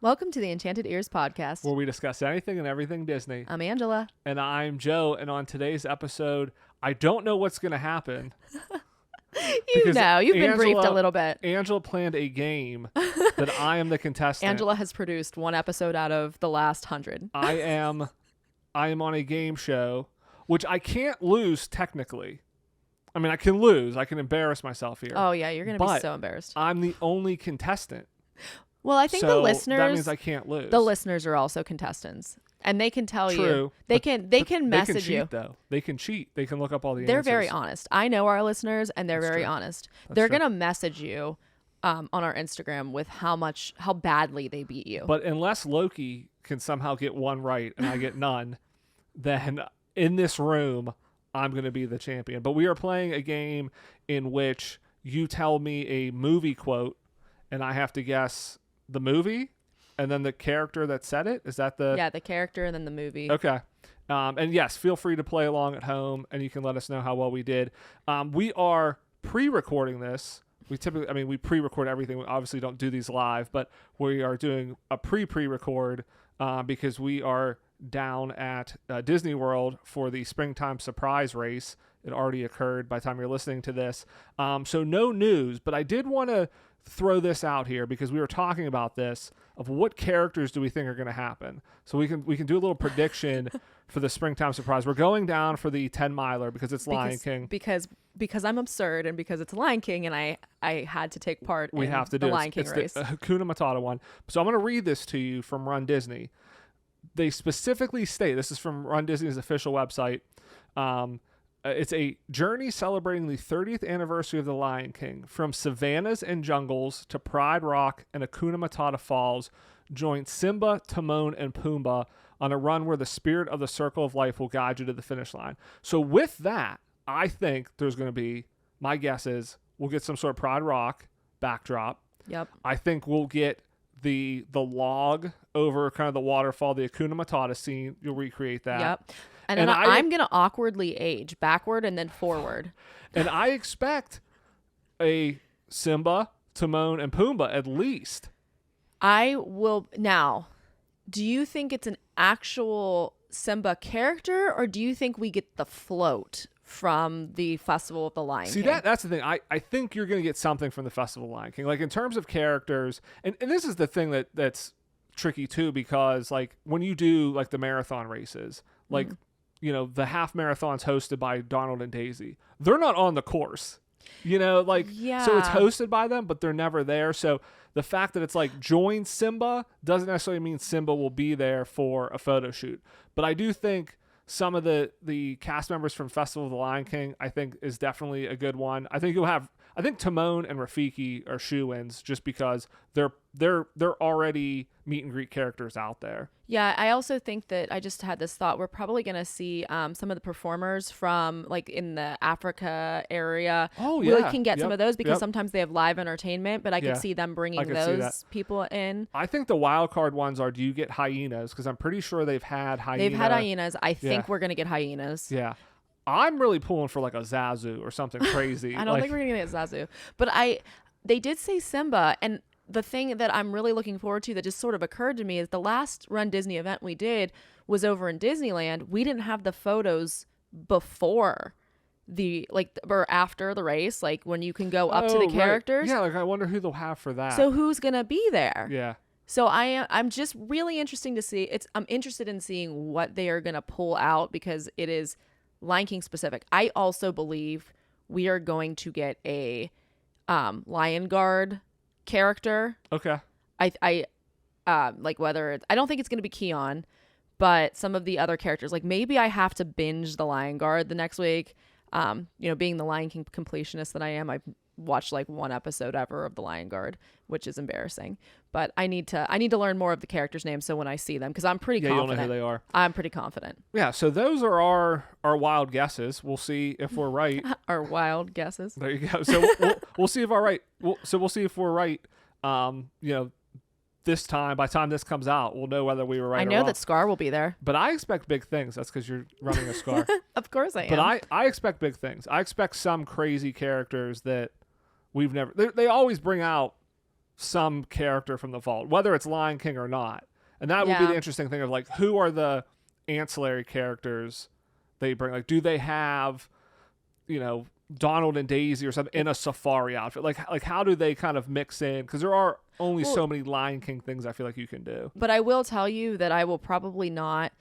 Welcome to the Enchanted Ears podcast, where we discuss anything and everything Disney. I'm Angela. And I'm Joe, and on today's episode, I don't know what's going to happen. You've been briefed a little bit. Angela planned a game that I am the contestant. Angela has produced one episode out of the last 100. I am on a game show, which I can't lose technically. I mean, I can lose. I can embarrass myself here. Oh, yeah, you're going to be so embarrassed. I'm the only contestant. Well, I think the listeners... that means I can't lose. The listeners are also contestants. And they can tell you. They can message you. They can cheat, though. They can cheat. They can look up all the They're answers. very honest. I know our listeners, and they're very honest. They're going to message you on our Instagram with how badly they beat you. But unless Loki can somehow get one right and I get none, then in this room, I'm going to be the champion. But we are playing a game in which you tell me a movie quote, and I have to guess the movie and then the character that said it. Is that the... Yeah, the character and then the movie. Okay. And yes, feel free to play along at home, and you can let us know how well we did. We are pre-recording this. We pre-record everything. We obviously don't do these live, but we are doing a pre-record because we are down at Disney World for the springtime surprise race. It already occurred by the time you're listening to this. So no news, but I did want to throw this out here because we were talking about this of what characters do we think are going to happen. So we can do a little prediction for the springtime surprise. We're going down for the 10 miler because it's Lion King. Because I'm absurd and because it's Lion King and I had to take part in the Lion King race. The Hakuna Matata one. So I'm going to read this to you from Run Disney. They specifically state, this is from Run Disney's official website, it's a journey celebrating the 30th anniversary of the Lion King. From savannas and jungles to Pride Rock and Hakuna Matata Falls, join Simba, Timon, and Pumbaa on a run where the spirit of the Circle of Life will guide you to the finish line. So with that, I think there's going to be, my guess is, we'll get some sort of Pride Rock backdrop. Yep. I think we'll get the log over kind of the waterfall, the Hakuna Matata scene. You'll recreate that. Yep. And then I'm going to awkwardly age backward and then forward. And I expect a Simba, Timon, and Pumbaa at least. I will. Now, do you think it's an actual Simba character or do you think we get the float from the Festival of the Lion King? See, that's the thing. I think you're going to get something from the Festival of the Lion King. Like in terms of characters, and this is the thing that's tricky too, because like when you do like the marathon races, like, you know, the half marathons hosted by Donald and Daisy, they're not on the course, you know, like, so it's hosted by them, but they're never there. So the fact that it's like join Simba doesn't necessarily mean Simba will be there for a photo shoot. But I do think some of the cast members from Festival of the Lion King, I think is definitely a good one. I think Timon and Rafiki are shoo-ins just because they're already meet and greet characters out there. Yeah, I also think that I just had this thought. We're probably going to see some of the performers from like in the Africa area. Oh, yeah. We can get some of those because sometimes they have live entertainment, but I could see them bringing those people in. I think the wild card ones are, do you get hyenas? Because I'm pretty sure they've had hyenas. They've had hyenas. I think we're going to get hyenas. Yeah. I'm really pulling for like a Zazu or something crazy. I don't think we're going to get Zazu. But they did say Simba, and the thing that I'm really looking forward to that just sort of occurred to me is the last Run Disney event we did was over in Disneyland. We didn't have the photos before or after the race, like when you can go up to the characters. Right. Yeah, like I wonder who they'll have for that. So who's going to be there? Yeah. So I'm just really interesting to see. I'm interested in seeing what they are going to pull out because it is Lion King specific. I also believe we are going to get a Lion Guard character. Okay. I like whether it's, I don't think it's going to be Keon, but some of the other characters, like maybe I have to binge the Lion Guard the next week. You know, being the Lion King completionist that I am, I've watched like one episode ever of the Lion Guard, which is embarrassing. But I need to learn more of the characters' names so when I see them, because I'm pretty confident. You'll know who they are. I'm pretty confident. Yeah, so those are our wild guesses. We'll see if we're right. Our wild guesses. There you go. So we'll see if we're right. We'll see if we're right. You know, this time, by the time this comes out, we'll know whether we were right or wrong. I know that Scar will be there. But I expect big things. That's because you're running a Scar. Of course I am. But I expect big things. I expect some crazy characters that we've never... They always bring out some character from the vault, whether it's Lion King or not. And that would be the interesting thing of like, who are the ancillary characters they bring? Like, do they have, Donald and Daisy or something in a safari outfit? Like how do they kind of mix in? Because there are only so many Lion King things I feel like you can do. But I will tell you that I will probably not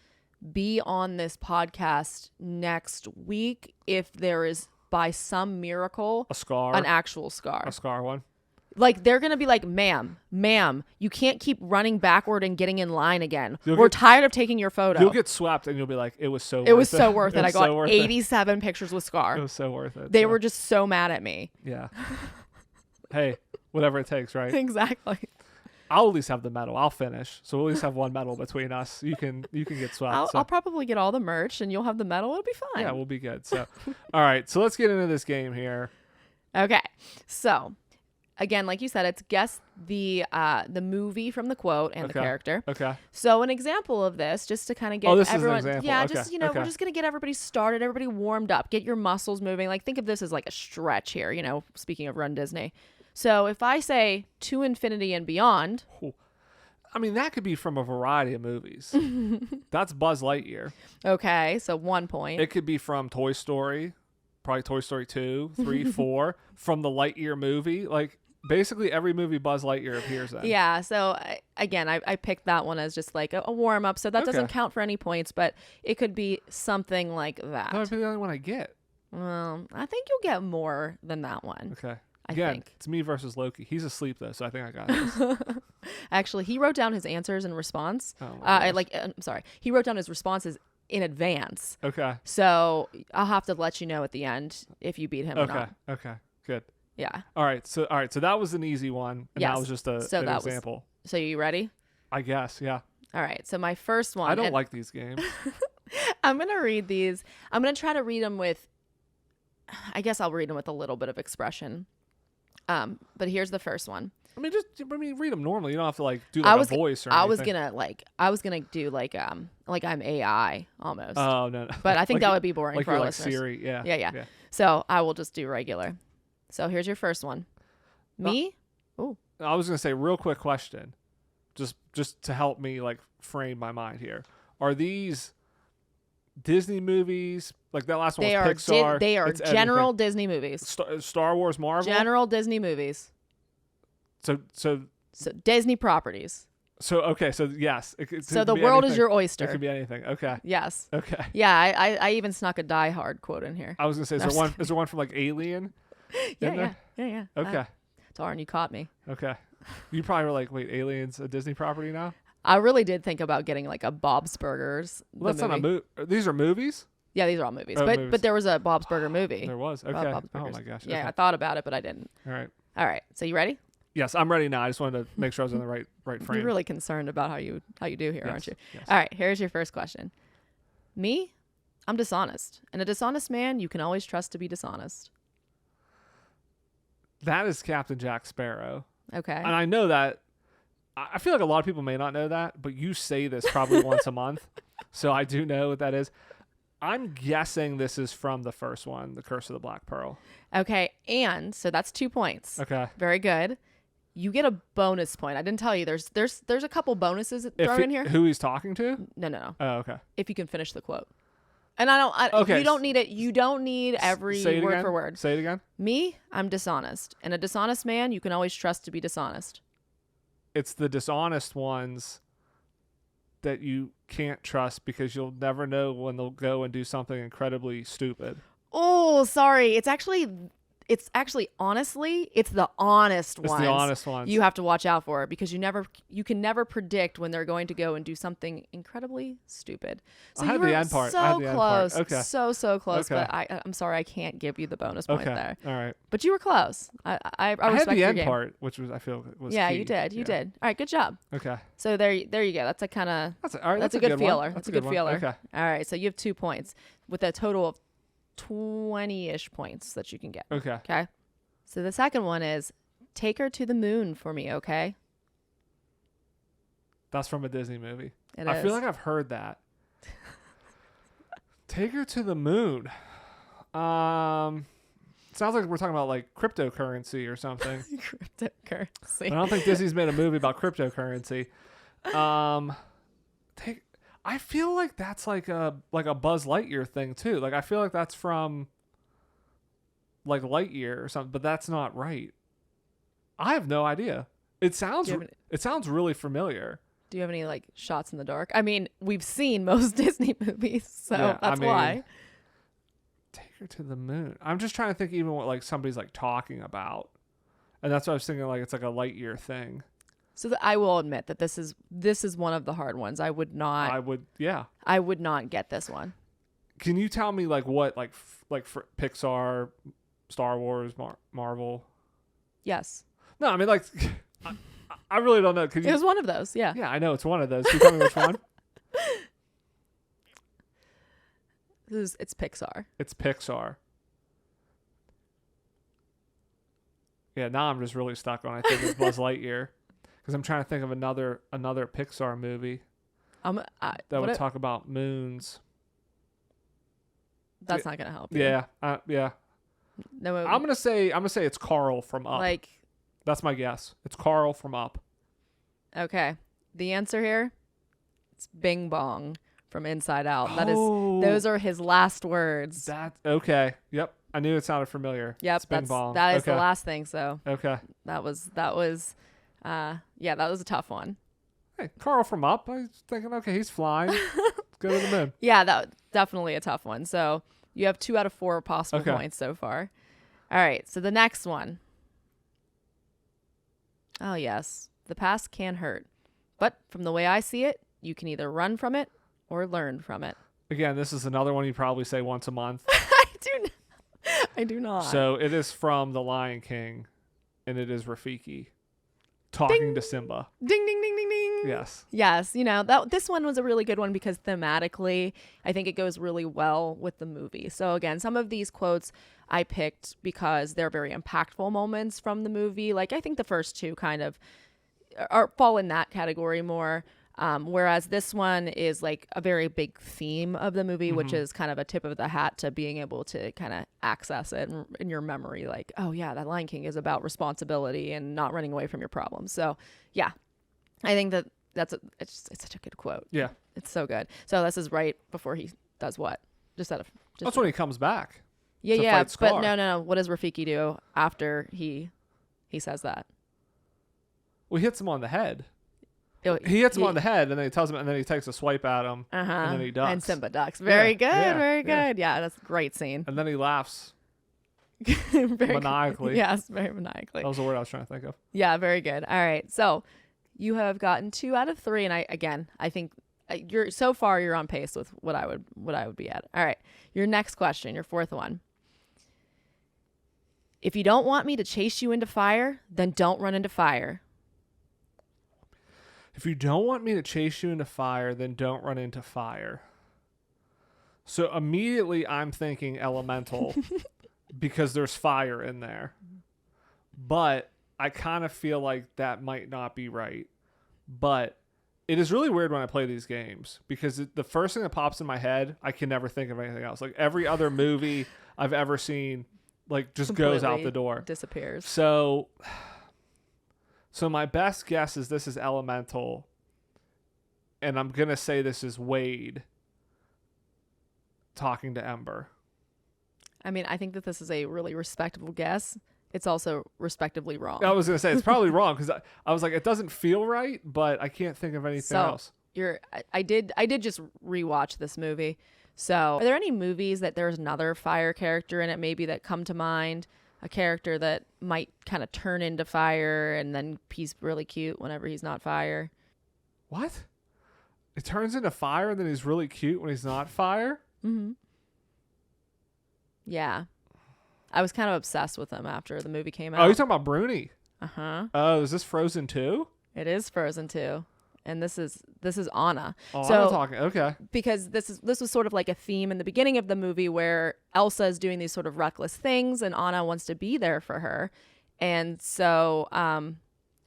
be on this podcast next week if there is, by some miracle, A scar, an actual scar. a scar one. Like, they're going to be like, ma'am, you can't keep running backward and getting in line again. We're We're tired of taking your photo. You'll get swept and you'll be like, it was so worth it. It was so worth it. I got so 87 pictures with scar. It was so worth it. They were just so mad at me. Yeah. Hey, whatever it takes, right? Exactly. I'll at least have the medal. I'll finish. So we'll at least have one medal between us. You can get swept. I'll probably get all the merch and you'll have the medal. It'll be fine. Yeah, we'll be good. So, all right. So let's get into this game here. Okay. So, again, like you said, it's guess the movie from the quote and the character. Okay. So an example of this, just to kind of get this everyone, is an example. yeah, Okay. just we're just gonna get everybody started, everybody warmed up, get your muscles moving. Like, think of this as like a stretch here. Speaking of Run Disney. So if I say To Infinity and Beyond, I mean, that could be from a variety of movies. That's Buzz Lightyear. okay, so 1 point. It could be from Toy Story, probably Toy Story 2, 3, 4, from the Lightyear movie. Like, basically every movie Buzz Lightyear appears in. Yeah, so I picked that one as just like a warm up, so that doesn't count for any points, but it could be something like that. That would be the only one I get. Well, I think you'll get more than that one. Okay. I Again, think. it's me versus Loki. He's asleep though, so I think I got this. Actually, he wrote down his answers in response. Oh my gosh. I'm sorry. He wrote down his responses in advance. Okay. So I'll have to let you know at the end if you beat him or not. Okay. Good. Yeah. All right. So that was an easy one, and that was just an example. So you ready? I guess. Yeah. All right. So my first one. I don't like these games. I'm gonna read these. I'm gonna try to read them with. I guess I'll read them with a little bit of expression. But here's the first one. I mean, read them normally. You don't have to like do like a voice or anything. I was gonna do like I'm AI almost. Oh no. But I think like, that would be boring like for our like listeners. Siri. Yeah. Yeah. So I will just do regular. So here's your first one. Me? Oh. I was gonna say real quick question, just to help me like frame my mind here. Are these Disney movies? Like that last one was Pixar. They are general everything. Disney movies. Star Wars, Marvel. General Disney movies. So Disney properties. So okay, so yes. So the world is your oyster. It could be anything. Okay. Yes. Okay. Yeah, I even snuck a Die Hard quote in here. I was gonna say, is there one from like Alien? Yeah. Okay. Darn, you caught me. Okay. You probably were like, wait, Alien's a Disney property now? I really did think about getting like a Bob's Burgers. Well, that's not a movie. These are movies? Yeah, these are all movies. Oh, but there was a Bob's Burger movie. There was. Okay. Oh my gosh. Yeah, okay. I thought about it, but I didn't. All right. So you ready? Yes, I'm ready now. I just wanted to make sure I was in the right frame. You're really concerned about how you do here, Yes, aren't you? yes. All right, here's your first question. Me? I'm dishonest. And a dishonest man, you can always trust to be dishonest. That is Captain Jack Sparrow. Okay. And I know that. I feel like a lot of people may not know that, but you say this probably once a month. So I do know what that is. I'm guessing this is from the first one, The Curse of the Black Pearl. Okay, and so that's 2 points. Okay. Very good. You get a bonus point. I didn't tell you. There's a couple bonuses thrown in here. Who he's talking to? No. Oh, okay. If you can finish the quote. And okay. You don't need it. You don't need every word for word. Say it again. Me, I'm dishonest. And a dishonest man, you can always trust to be dishonest. It's the dishonest ones that you can't trust because you'll never know when they'll go and do something incredibly stupid. Oh, sorry. It's actually honestly, it's the honest ones. It's the honest ones. You have to watch out for because you can never predict when they're going to go and do something incredibly stupid. So I had the end part. So close. Okay. So close. Okay. But I'm sorry, I can't give you the bonus point there. All right. But you were close. I had respect the your end game. part, which was I feel was Yeah, key. you did. You did. All right, good job. Okay. So there you go. That's a kind of that's a good feeler. That's a good feeler. Okay. All right, so you have 2 points with a total of 20-ish points that you can get. Okay. Okay. So the second one is take her to the moon for me, okay? That's from a Disney movie. I feel like I've heard that. Take her to the moon. sounds like we're talking about like cryptocurrency or something. Cryptocurrency. But I don't think Disney's made a movie about cryptocurrency. I feel like that's like a Buzz Lightyear thing too. Like I feel like that's from like Lightyear or something, but that's not right. I have no idea. It sounds really familiar. Do you have any like shots in the dark? I mean, we've seen most Disney movies, so that's why. Take her to the moon. I'm just trying to think even what like somebody's like talking about. And that's what I was thinking, like it's like a Lightyear thing. So I will admit that this is one of the hard ones. I would not get this one. Can you tell me like what like for Pixar, Star Wars, Marvel? Yes. No, I mean like I really don't know. It was one of those. Yeah. Yeah, I know it's one of those. Can you tell me which one? It's Pixar. It's Pixar. Yeah, now I'm just really stuck on I think it's Buzz Lightyear because I'm trying to think of another Pixar movie that would talk about moons. That's not gonna help you. Yeah, yeah. No, I'm gonna say it's Carl from Up. Like, that's my guess. It's Carl from Up. Okay, the answer here, it's Bing Bong from Inside Out. Those are his last words. That okay. Yep, I knew it sounded familiar. Yep, it's Bing Bong. That is the last thing. So okay, that was that was a tough one. Hey, Carl from Up. I was thinking, okay, he's flying. Let's go to the moon. Yeah, that definitely a tough one. So you have 2 out of 4 possible points so far. All right, so the next one. Oh yes, the past can hurt, but from the way I see it, you can either run from it or learn from it. Again, this is another one you probably say once a month. I do not. So it is from The Lion King, and it is Rafiki talking to Simba. Ding, ding, ding, ding, ding. Yes. Yes. This one was a really good one because thematically, I think it goes really well with the movie. So again, some of these quotes I picked because they're very impactful moments from the movie. Like I think the first 2 kind of fall in that category more. Whereas this one is like a very big theme of the movie, which is kind of a tip of the hat to being able to kind of access it in your memory. Like, oh yeah, that Lion King is about responsibility and not running away from your problems. So yeah, I think it's such a good quote. Yeah. It's so good. So this is right before he does what? That's when he comes back. Yeah. But no. What does Rafiki do after he says that? Well, he hits him on the head. He hits him on the head, and then he tells him, and then he takes a swipe at him, and then he ducks. And Simba ducks. Very good. Yeah, that's a great scene. And then he laughs very maniacally. Yes, very maniacally. That was the word I was trying to think of. Yeah, very good. All right, so you have gotten 2 out of 3, and I think you're on pace with what I would be at. All right, your next question, your 4th one. If you don't want me to chase you into fire, then don't run into fire. If you don't want me to chase you into fire, then don't run into fire. So immediately I'm thinking elemental because there's fire in there. But I kind of feel like that might not be right. But it is really weird when I play these games because the first thing that pops in my head, I can never think of anything else. Like every other movie I've ever seen, like just completely goes out the door. Disappears. So my best guess is this is elemental, and I'm going to say this is Wade talking to Ember. I mean, I think that this is a really respectable guess. It's also respectively wrong. I was going to say it's probably wrong because I was like, it doesn't feel right, but I can't think of anything else. I did just rewatch this movie. So are there any movies that there's another fire character in it maybe that come to mind? A character that might kind of turn into fire and then he's really cute whenever he's not fire. What? It turns into fire and then he's really cute when he's not fire? Mm-hmm. Yeah. I was kind of obsessed with him after the movie came out. Oh, you're talking about Bruni? Uh-huh. Oh, is this Frozen 2? It is Frozen 2. And this is Anna. Oh, so, I'm talking. Okay. Because this was sort of like a theme in the beginning of the movie where Elsa is doing these sort of reckless things and Anna wants to be there for her. And so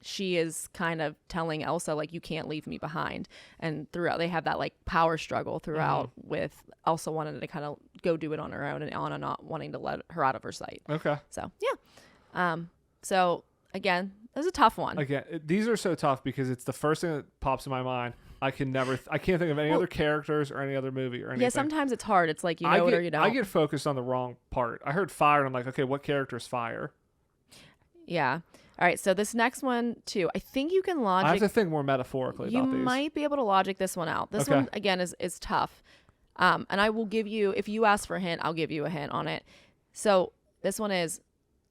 she is kind of telling Elsa, like, you can't leave me behind. And throughout, they have that like power struggle throughout with Elsa wanting to kind of go do it on her own, and Anna not wanting to let her out of her sight. Okay. So yeah. So again, it was a tough one. Again, these are so tough because it's the first thing that pops in my mind. I can't think of any other characters or any other movie or anything. Yeah, sometimes it's hard. It's like, you know it or you don't. I get focused on the wrong part. I heard fire and I'm like, okay, what character is fire? Yeah. All right, so this next one too, I think you can logic. I have to think more metaphorically about these. You might be able to logic this one out. This Okay. one again is tough. And I will give you, if you ask for a hint, I'll give you a hint on it. So this one is,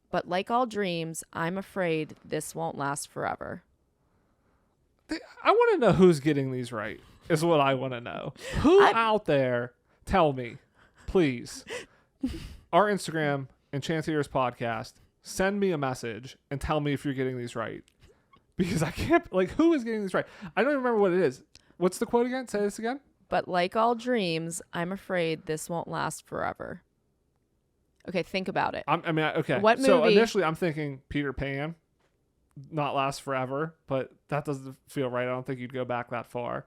but like all dreams, I'm afraid this won't last forever. I want to know who's getting these right, is what I want to know. Who out there, tell me, please. Our Instagram, Enchanted Podcast, send me a message and tell me if you're getting these right. Because I can't, like, who is getting these right? I don't even remember what it is. What's the quote again? Say this again. But like all dreams, I'm afraid this won't last forever. Okay, think about it. Okay. What So movie- initially I'm thinking Peter Pan, not last forever, but that doesn't feel right. I don't think you'd go back that far.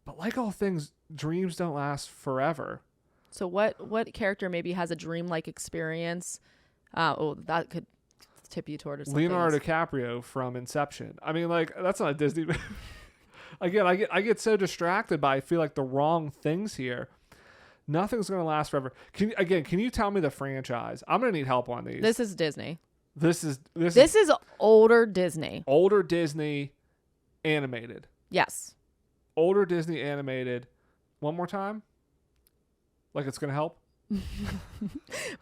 But like all things, dreams don't last forever. So what character maybe has a dreamlike experience? That could tip you toward something. Leonardo DiCaprio from Inception. I mean, like, that's not a Disney movie. Again, I get so distracted by, I feel like, the wrong things here. Nothing's going to last forever. Can you tell me the franchise? I'm going to need help on these. This is Disney. This is older Disney. older Disney animated. Yes. Older Disney animated. One more time? Like it's going to help?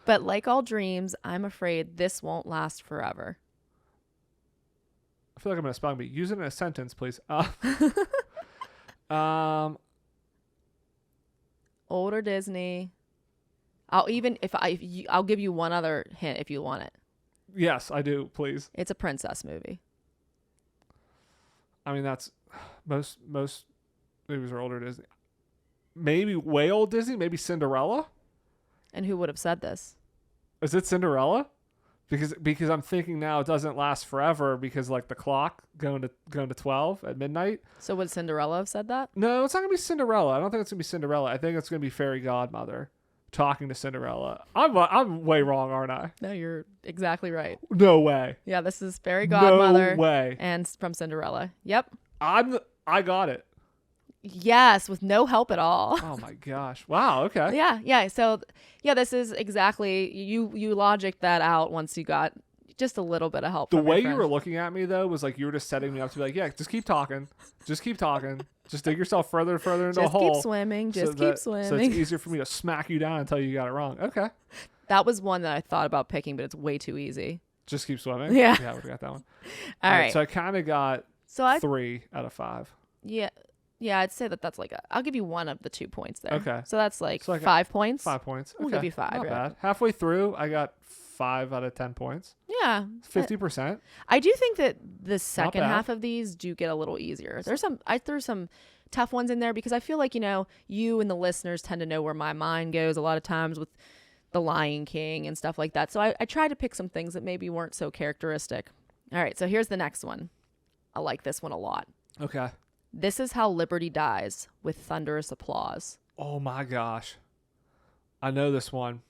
But like all dreams, I'm afraid this won't last forever. I feel like I'm going to spell me. Use it in a sentence, please. Older Disney. I'll give you one other hint if you want it. Yes, I do, please. It's a princess movie. I mean, that's most movies are older Disney. Maybe way old Disney. Maybe Cinderella. And who would have said this? Is it Cinderella? Because I'm thinking now it doesn't last forever because like the clock going to 12 at midnight. So would Cinderella have said that? No, it's not gonna be Cinderella. I don't think it's gonna be Cinderella. I think it's gonna be Fairy Godmother talking to Cinderella. I'm way wrong, aren't I? No, you're exactly right. No way. Yeah, this is Fairy Godmother. No way. And from Cinderella. Yep. I got it. Yes, with no help at all. Oh my gosh. Wow. Okay. Yeah. So, yeah, this is exactly, you logic that out once you got just a little bit of help. The from your way you friend. were looking at me though was like you were just setting me up to be like, yeah, just keep talking, just dig yourself further and further into a Just hole. keep swimming. Just keep So it's swimming. easier for me to smack you down until you got it wrong. Okay. That was one that I thought about picking, but it's way too easy. Just keep swimming. Yeah. Yeah, I would have got that one. All right. So I kind of got So 3 out of 5. Yeah, I'd say that's like I'll give you one of the 2 points there. Okay. So that's like So I got 5 points. 5 points. We'll give you 5. Not right? bad. Halfway through, I got 5 out of 10 points. Yeah. 50%. I do think that the second bad. half of these do get a little easier. I threw some tough ones in there because I feel like, you and the listeners tend to know where my mind goes a lot of times with The Lion King and stuff like that. So I tried to pick some things that maybe weren't so characteristic. All right, so here's the next one. I like this one a lot. Okay. This is how Liberty dies, with thunderous applause. Oh my gosh. I know this one.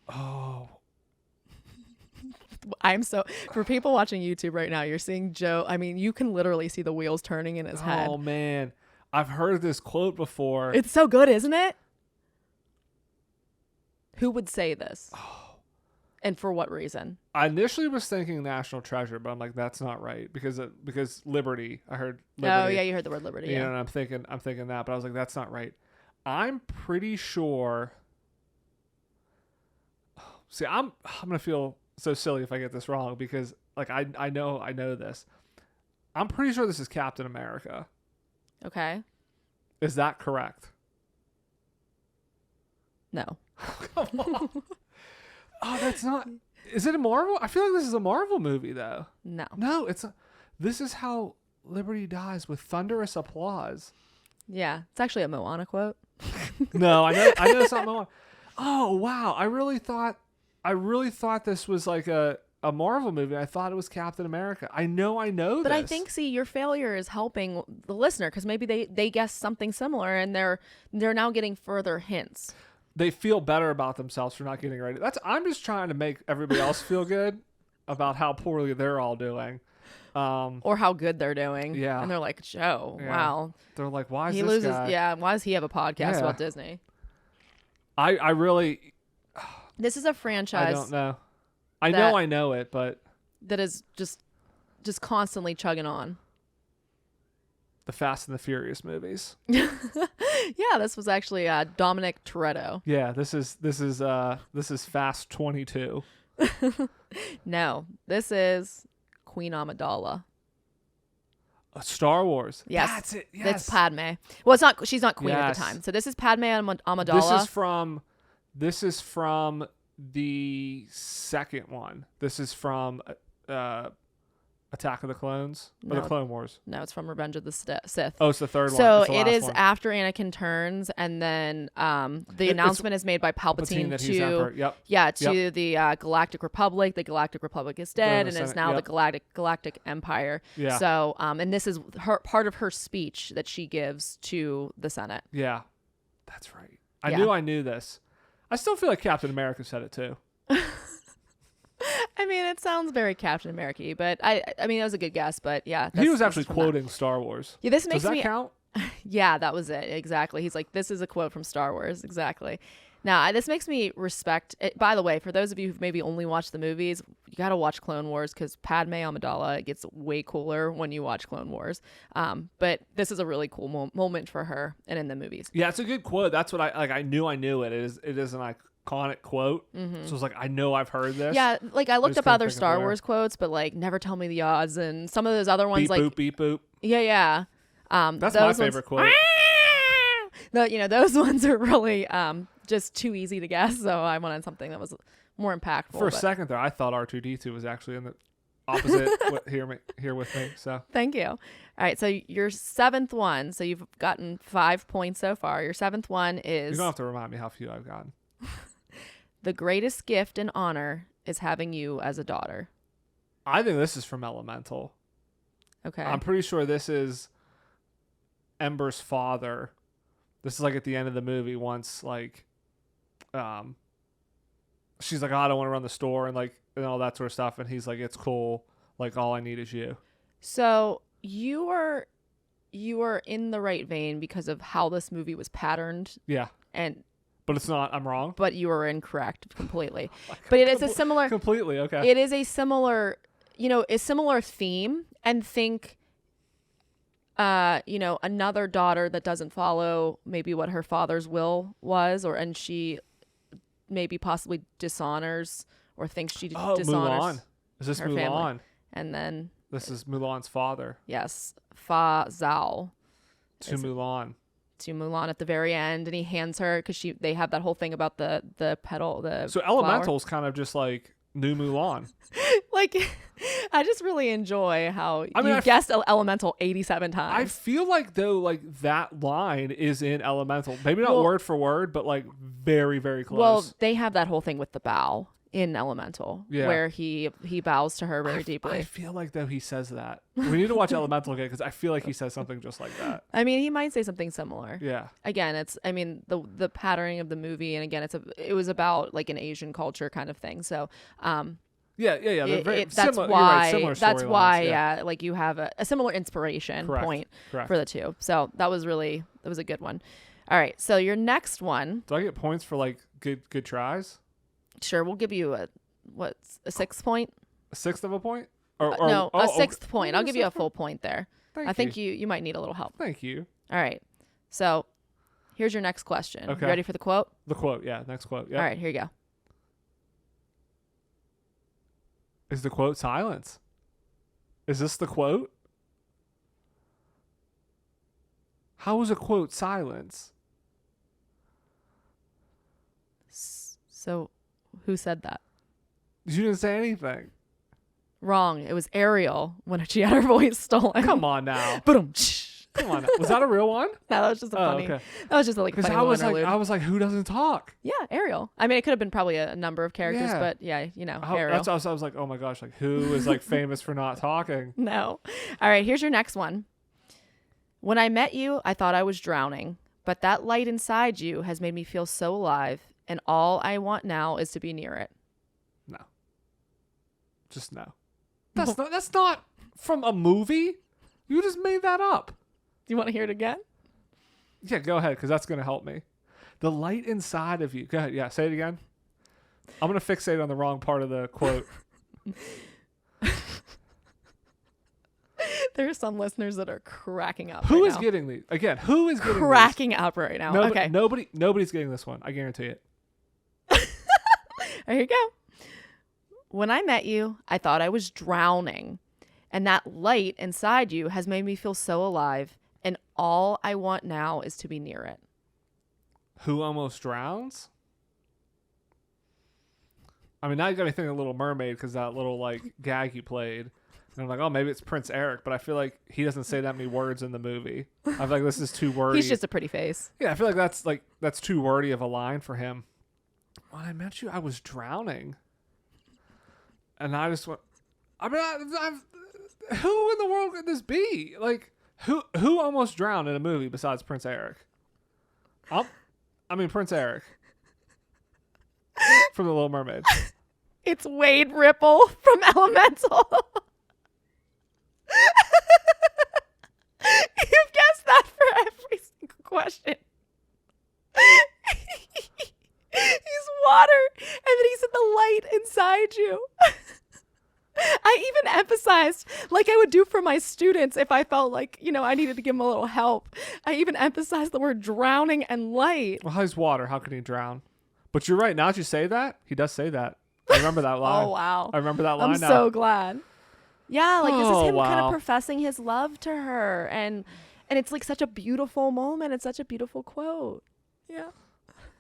Oh. For people watching YouTube right now, you're seeing Joe. I mean, you can literally see the wheels turning in his head. Oh man. I've heard this quote before. It's so good, isn't it? Who would say this? And for what reason? I initially was thinking National Treasure, but I'm like, that's not right because Liberty. I heard Liberty. Oh yeah, you heard the word liberty. You know, Yeah. and I'm thinking that, but I was like, that's not right. I'm pretty sure. See, I'm gonna feel so silly if I get this wrong because like I know this. I'm pretty sure this is Captain America. Okay. Is that correct? No. Come on. Oh, that's not. Is it a Marvel? I feel like this is a Marvel movie though. No. No, it's a, this is how Liberty dies with thunderous applause. Yeah, it's actually a Moana quote. No, I know it's not Moana. Oh wow, I really thought this was like a a Marvel movie. I thought it was Captain America. I know But this. I think, see, your failure is helping the listener because maybe they guessed something similar and they're now getting further hints. They feel better about themselves for not getting ready. I'm just trying to make everybody else feel good about how poorly they're all doing. Or how good they're doing. Yeah. And they're like, Joe, Yeah. wow. They're like, why is He this loses. guy? Yeah. Why does he have a podcast Yeah. about Disney? I really, This is a I franchise don't know. I know it, but that is just constantly chugging on. the Fast and the Furious movies. Yeah, this was actually Dominic Toretto. Yeah, this is Fast 22. No, this is Queen Amidala. Star Wars. Yes, That's it. Yes. That's Padme. Well, it's not. She's not queen at Yes. the time. So this is Padme Amidala. This is from the second one. This is from Attack of the Clones or No. the Clone Wars. No, it's from Revenge of the Sith. Oh, it's the third one. So It's the it last is one. after Anakin turns, and then the announcement is made by Palpatine that he's Emperor. Yep. to the Galactic Republic. The Galactic Republic is dead, and it's Senate. now Yep. the Galactic Empire. Yeah. So and this is part of her speech that she gives to the Senate. Yeah, that's right. Yeah. I knew this. I still feel like Captain America said it too. I mean, it sounds very Captain America-y, but I mean, that was a good guess. But yeah, He was this actually is from that. quoting Star Wars. Yeah, this Does makes that me. count? Yeah, that was it. Exactly. He's like, this is a quote from Star Wars. Exactly. Now, this makes me respect it. By the way, for those of you who've maybe only watched the movies, you got to watch Clone Wars because Padme Amidala gets way cooler when you watch Clone Wars. But this is a really cool moment for her and in the movies. Yeah, it's a good quote. That's what I knew it. It is an iconic quote. Mm-hmm. So it's like, I know I've heard this. Yeah, like I looked just up couldn't other think of Star where. Wars quotes, but like never tell me the odds and some of those other ones Beep like boop, beep boop. yeah. That's those my ones- favorite quote. Those ones are really just too easy to guess. So I wanted something that was more impactful. For a but- second there, I thought R2D2 was actually in the opposite here with me. So Thank you. All right, so your seventh one. So you've gotten 5 points so far. Your seventh one you is don't have to remind me how few I've gotten. the greatest gift and honor is having you as a daughter. I think this is from Elemental. Okay. I'm pretty sure this is Ember's father. This is like at the end of the movie once like she's like, oh, I don't want to run the store and like and all that sort of stuff, and he's like, it's cool, like all I need is you. So you are in the right vein because of how this movie was patterned, Yeah. and But it's not, I'm wrong. but you are incorrect completely. But it is a similar. Completely, okay. It is a similar, a similar theme, and think, another daughter that doesn't follow maybe what her father's will was, and she maybe possibly dishonors or thinks she dishonors Mulan. Is this her Mulan? family. And then, This is Mulan's father. yes, Fa Zhao To Is it- Mulan. to Mulan at the very end, and he hands her because they have that whole thing about the petal, So flower. Elemental's kind of just like new Mulan. Like, I just really enjoy how I mean, you guessed Elemental 87 I times. feel like though, like that line is in Elemental. Maybe not Well- word for word, but like very, very close. Well, they have that whole thing with the bow in Elemental, Yeah. where he bows to her very deeply. I feel like though he says that. We need to watch Elemental again because I feel like he says something just like that. I mean, he might say something similar. Yeah. Again, the patterning of the movie, and again, it was about like an Asian culture kind of thing. So, Yeah. They're very that's similar. You're why right, similar that's storylines, why yeah. like you have a similar inspiration Correct. point Correct. for the two. So that was a good one. All right, so your next one, Do I get points for like good tries? sure, we'll give you a 6 point? A sixth of a point? No, a sixth okay. point. I'll give you a full point there. Thank I think you might need a little help. Thank you. All right. So here's your next question. Okay. You ready for the quote? The quote, yeah. Next quote. Yeah. All right, here you go. Is the quote silence? Is this the quote? How is a quote silence? So who said that? You didn't say anything. Wrong. It was Ariel when she had her voice stolen. Come on now. Boom. Come on. Was that a real one? No, that was just a funny. Okay. That was just a, like Because funny I was little like, interlude. who doesn't talk? Yeah, Ariel. I mean, it could have been probably a number of characters, Yeah. but yeah, Ariel. I was like, oh my gosh, like who is like famous for not talking? No. All right, here's your next one. When I met you, I thought I was drowning, but that light inside you has made me feel so alive, and all I want now is to be near it. No. Just no. That's not from a movie. You just made that up. Do you want to hear it again? Yeah, go ahead, because that's going to help me. The light inside of you. Go ahead. Yeah, say it again. I'm going to fixate on the wrong part of the quote. There are some listeners that are cracking up. Who right is now. getting these? Again, who is getting cracking up right now? these? Okay. Nobody's getting this one. I guarantee it. Here you go. When I met you, I thought I was drowning, and that light inside you has made me feel so alive, and all I want now is to be near it. Who almost drowns? I mean, now you got me thinking of Little Mermaid because that little like gag you played. And I'm like, oh, maybe it's Prince Eric, but I feel like he doesn't say that many words in the movie. I feel like this is too wordy. He's just a pretty face. Yeah, I feel like that's too wordy of a line for him. When I met you, I was drowning. And I just went, I mean, who in the world could this be? Like, who almost drowned in a movie besides Prince Eric? Prince Eric from The Little Mermaid. It's Wade Ripple from Elemental. You've guessed that for every single question. He's water, and then he said the light inside you. I even emphasized, like I would do for my students if I felt like, I needed to give them a little help. I even emphasized the word drowning and light. Well, he's water. How can he drown? But you're right. Now that you say that, he does say that. I remember that line. Oh, wow. I remember that line I'm now. so glad. Yeah, like this is him kind wow. of professing his love to her. And it's like such a beautiful moment. It's such a beautiful quote. Yeah.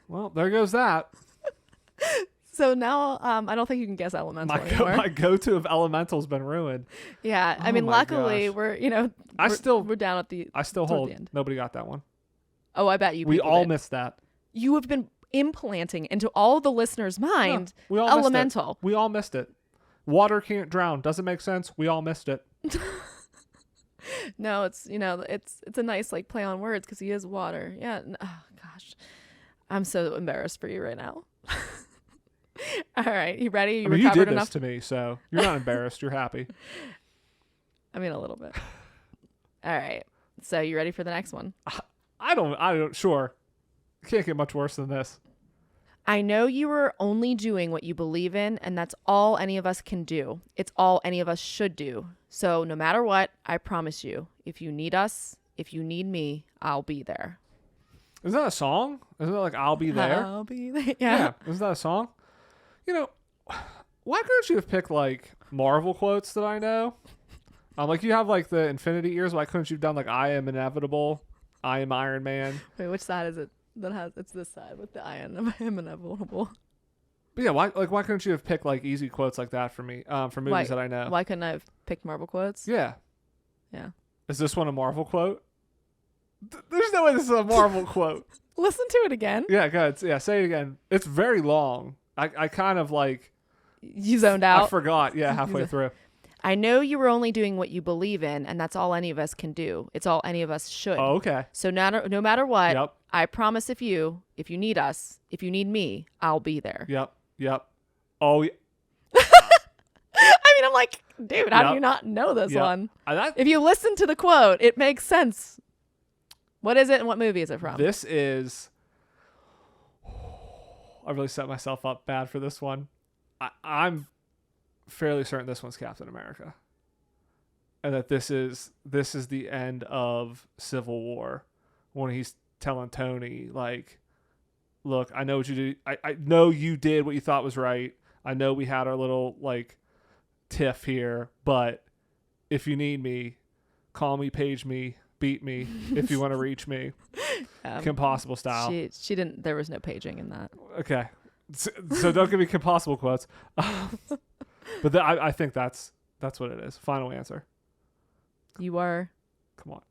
Well, there goes that. So now I don't think you can guess Elemental anymore. My go-to of Elemental's been ruined. Yeah. I Oh mean, my luckily gosh. we're down at the I still toward hold. the end. Nobody got that one. Oh, I bet you We people all did. missed that. You have been implanting into all the listeners' mind No, we all Elemental. Missed it. We all missed it. Water can't drown. Doesn't make sense. We all missed it. No, it's it's a nice like play on words because he is water. Yeah. Oh gosh, I'm so embarrassed for you right now. All right, you ready? You you recovered did enough? this to me, so you're not embarrassed. You're happy. I mean, a little bit. All right. So you ready for the next one? I don't. Sure. Can't get much worse than this. I know you are only doing what you believe in, and that's all any of us can do. It's all any of us should do. So no matter what, I promise you, if you need us, if you need me, I'll be there. Isn't that a song? Isn't that like I'll be there? I'll be there. Yeah. Isn't that a song? Why couldn't you have picked like Marvel quotes that I know? Like you have like the Infinity Ears. Why couldn't you have done like I am inevitable? I am Iron Man. Wait, which side is it? It's this side with the iron of him inevitable. But yeah, why couldn't you have picked like easy quotes like that for me? For movies that I know. Why couldn't I have picked Marvel quotes? Yeah. Yeah. Is this one a Marvel quote? There's no way this is a Marvel quote. Listen to it again. Yeah, go ahead. Yeah, say it again. It's very long. I kind of like You zoned out. I forgot. Yeah, halfway through. I know you were only doing what you believe in, and that's all any of us can do. It's all any of us should. Oh, okay. So no matter what, Yep. I promise if you need us, if you need me, I'll be there. Yep. Oh, yeah. I mean, I'm like, dude, how do Yep. you not know this Yep. one? That, If you listen to the quote, it makes sense. What is it and what movie is it from? This is... I really set myself up bad for this one. I'm fairly certain this one's Captain America. And that this is the end of Civil War. When he's telling Tony, like, look, I know what you did. I know you did what you thought was right. I know we had our little, like, tiff here. But if you need me, call me, page me, beat me if you want to reach me. Kim Possible style. She didn't. There was no paging in that. Okay. So don't give me Kim Possible quotes. But I think that's what it is. Final answer. You are. Come on.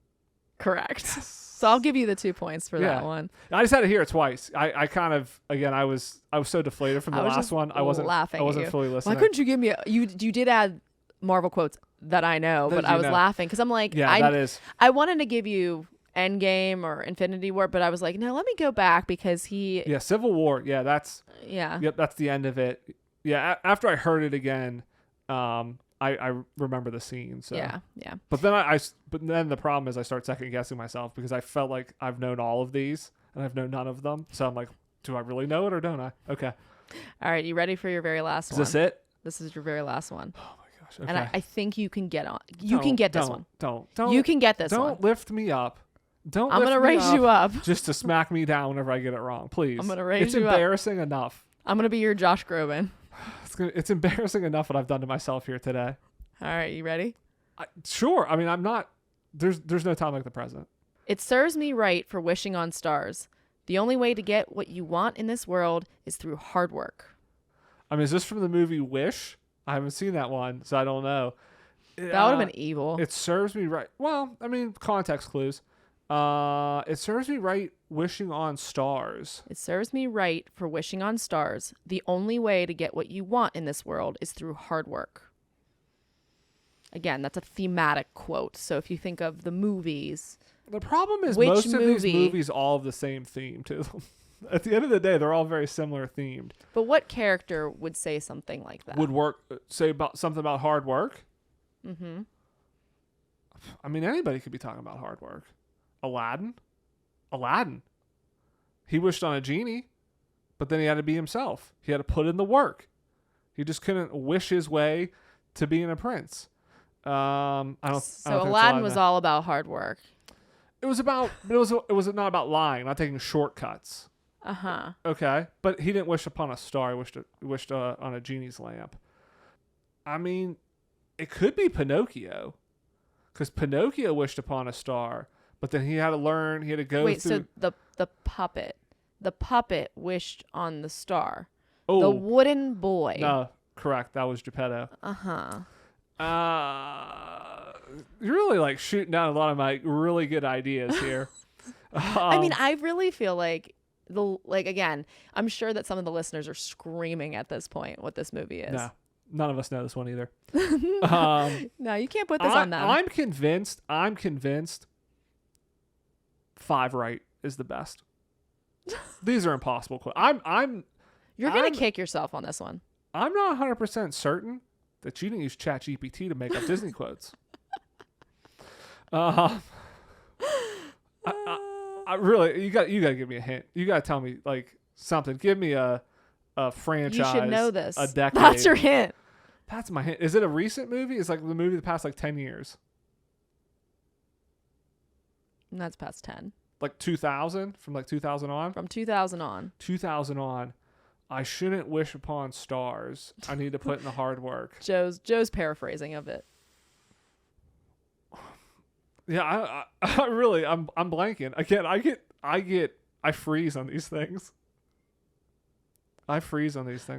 Correct. So I'll give you the 2 points for that one. I just had to hear it twice. I kind of, again, I was so deflated from the last one. I wasn't laughing. I wasn't fully listening. Why couldn't you give me you did add Marvel quotes that I know, but I was laughing because I'm like, I wanted to give you Endgame or Infinity War, but I was like, no, let me go back because Civil War. Yeah, that's the end of it. Yeah, after I heard it again, I remember the scene. So yeah. But then the problem is I start second guessing myself because I felt like I've known all of these and I've known none of them. So I'm like, do I really know it or don't I? Okay. All right, you ready for your very last one? Is this it? This is your very last one. Oh my gosh. Okay. And I think you can get on. You can get this one. Don't. You can get this one. Don't lift me up. I'm going to raise you up just to smack me down whenever I get it wrong, please. I'm going to raise you up. It's embarrassing enough. I'm going to be your Josh Groban. It's embarrassing enough what I've done to myself here today. All right, you ready? Sure. I mean, I'm not. There's no time like the present. It serves me right for wishing on stars. The only way to get what you want in this world is through hard work. I mean, is this from the movie Wish? I haven't seen that one, so I don't know. That would have been evil. It serves me right. Well, I mean, context clues. It serves me right wishing on stars. It serves me right for wishing on stars. The only way to get what you want in this world is through hard work. Again, that's a thematic quote. So if you think of the movies, the problem is most of these movies all have the same theme to them. At the end of the day, they're all very similar themed. But what character would say something like that? Say about something about hard work? Mm-hmm. I mean, anybody could be talking about hard work. Aladdin. He wished on a genie, but then he had to be himself. He had to put in the work. He just couldn't wish his way to being a prince. I don't think Aladdin was all about hard work. It was not about lying, not taking shortcuts. Uh-huh. Okay, but he didn't wish upon a star. He wished on a genie's lamp. I mean, it could be Pinocchio, because Pinocchio wished upon a star, but then he had to learn. He had to go. Wait, through... so the puppet wished on the star. Oh, the wooden boy. No, correct. That was Geppetto. Uh-huh. You're really like shooting down a lot of my really good ideas here. I mean, I really feel like again, I'm sure that some of the listeners are screaming at this point what this movie is. No, none of us know this one either. No, you can't put this on them. I'm convinced 5 right is the best. These are impossible. You're going to kick yourself on this one. I'm not 100% certain that you didn't use ChatGPT to make up Disney quotes. I really, you got to give me a hint. You got to tell me like something. Give me a franchise. You should know this. A decade. That's your hint. That's my hint. Is it a recent movie? It's like the movie that passed like 10 years. And that's past 10. Like 2000? From like 2000 on? From 2000 on. 2000 on. I shouldn't wish upon stars. I need to put in the hard work. Joe's paraphrasing of it. Yeah, I really, I'm blanking. Again, I freeze on these things.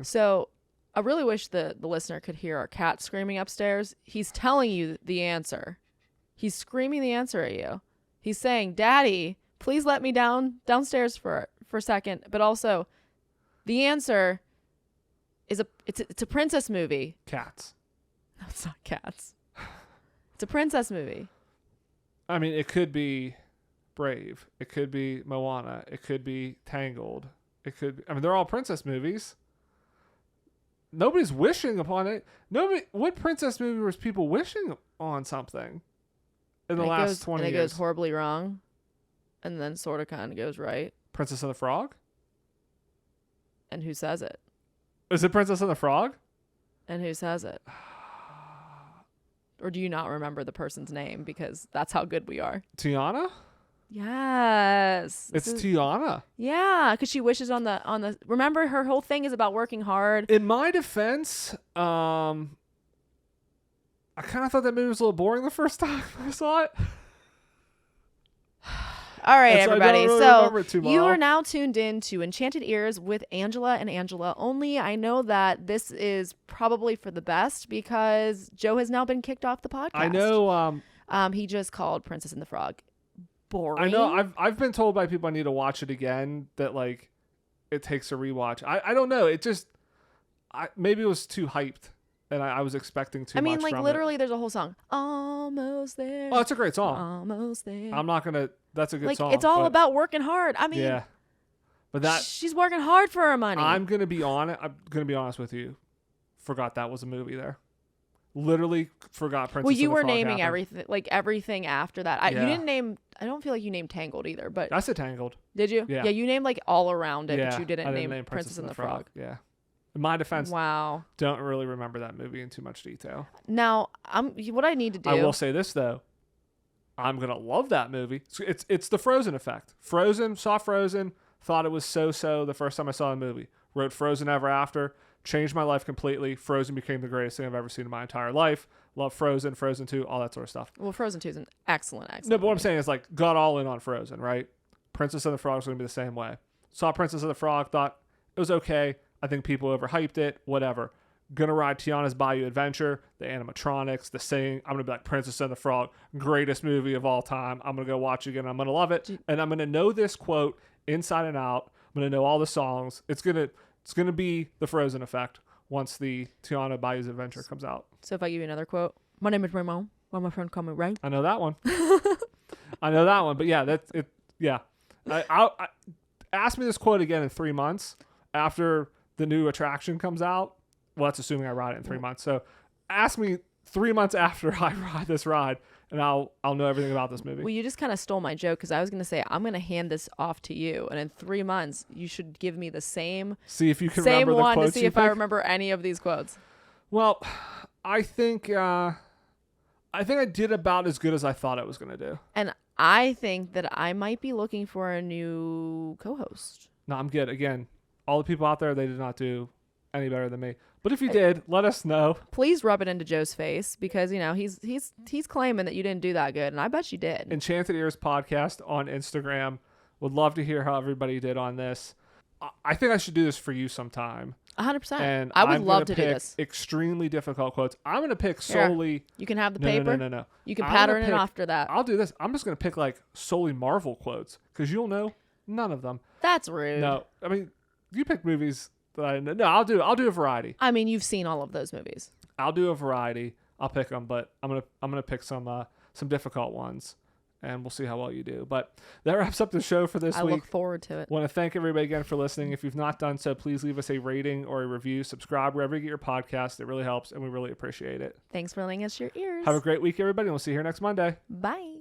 So I really wish the listener could hear our cat screaming upstairs. He's telling you the answer. He's screaming the answer at you. He's saying, "Daddy, please let me downstairs for a second." But also, the answer is it's a princess movie. Cats. No, it's not Cats. It's a princess movie. I mean, it could be Brave. It could be Moana. It could be Tangled. I mean, they're all princess movies. Nobody's wishing upon it. What princess movie was people wishing on something in the last 20 years? And it goes horribly wrong, and then sort of kind of goes right. Princess and the Frog? And who says it? Is it Princess and the Frog? And who says it? Or do you not remember the person's name because that's how good we are? Tiana? Yes. It's Tiana. Yeah, because she wishes on the. Remember, her whole thing is about working hard. In my defense, I kind of thought that movie was a little boring the first time I saw it. All right, everybody. Really you are now tuned in to Enchanted Ears with Angela and Angela only. I know that this is probably for the best because Joe has now been kicked off the podcast. I know. He just called Princess and the Frog boring. I know. I've been told by people I need to watch it again that like it takes a rewatch. I don't know. It just maybe it was too hyped and I was expecting too I mean, much like from literally, there's a whole song. Almost there. Oh, it's a great song. Almost there. I'm not gonna. That's a good like song. it's all about working hard. I mean, yeah. But that she's working hard for her money. I'm gonna be honest with you. Forgot that was a movie there. Literally forgot Princess. Well, you and the were Frog naming happened. everything after that. You Yeah. didn't name. I don't feel like you named Tangled either. But I said Tangled. did you? Yeah. Yeah, you named like all around it, Yeah, but you didn't I name Princess and the Frog. Yeah. In my defense, Wow. don't really remember that movie in too much detail. Now, what I need to do. I will say this though. I'm gonna love that movie. It's the Frozen effect. Saw Frozen, thought it was so the first time I saw the movie. Wrote Frozen Ever After, changed my life completely. Frozen became the greatest thing I've ever seen in my entire life. Love Frozen, Frozen 2, all that sort of stuff. Well, Frozen 2 is an excellent. No, but what I'm movie. saying is like got all in on Frozen, right? Princess and the Frog is gonna be the same way. Saw Princess and the Frog, thought it was okay. I think people overhyped it, whatever. Gonna ride Tiana's Bayou Adventure, the animatronics, the singing. I'm gonna be like Princess and the Frog, greatest movie of all time. I'm gonna go watch it again. I'm gonna love it, and I'm gonna know this quote inside and out. I'm gonna know all the songs. It's gonna be the Frozen effect once the Tiana Bayou's Adventure comes out. So if I give you another quote, my name is Ramon. Why my friend call me Ray? I know that one. I know that one. But yeah, that's it. Yeah, I ask me this quote again in 3 months after the new attraction comes out. Well, that's assuming I ride it in 3 months. So ask me 3 months after I ride this ride, and I'll know everything about this movie. Well, you just kind of stole my joke because I was going to say I'm going to hand this off to you, and in 3 months you should give me the same See if you can same remember the one to quotes see you if I pick. remember any of these quotes. Well, I think I did about as good as I thought I was going to do. And I think that I might be looking for a new co-host. No, I'm good. Again, all the people out there, they did not do any better than me. But if you did, let us know. Please rub it into Joe's face because he's claiming that you didn't do that good, and I bet you did. Enchanted Ears Podcast on Instagram. Would love to hear how everybody did on this. I think I should do this for you sometime. 100%. And I would I'm love gonna to do pick this. Extremely difficult quotes. I'm going to pick Here. solely. You can have the No. paper. No. You can I'm pattern gonna it pick- after that. I'll do this. I'm just going to pick like solely Marvel quotes because you'll know none of them. That's rude. No, I mean you pick movies that I know. No, I'll do a variety. I mean, you've seen all of those movies. I'll do a variety. I'll pick them, but I'm gonna pick some difficult ones, and we'll see how well you do. But that wraps up the show for this I week. look forward to it. Want to thank everybody again for listening. If you've not done so, please leave us a rating or a review. Subscribe wherever you get your podcast. It really helps, and we really appreciate it. Thanks for lending us your ears. Have a great week, everybody, and we'll see you here next Monday. Bye.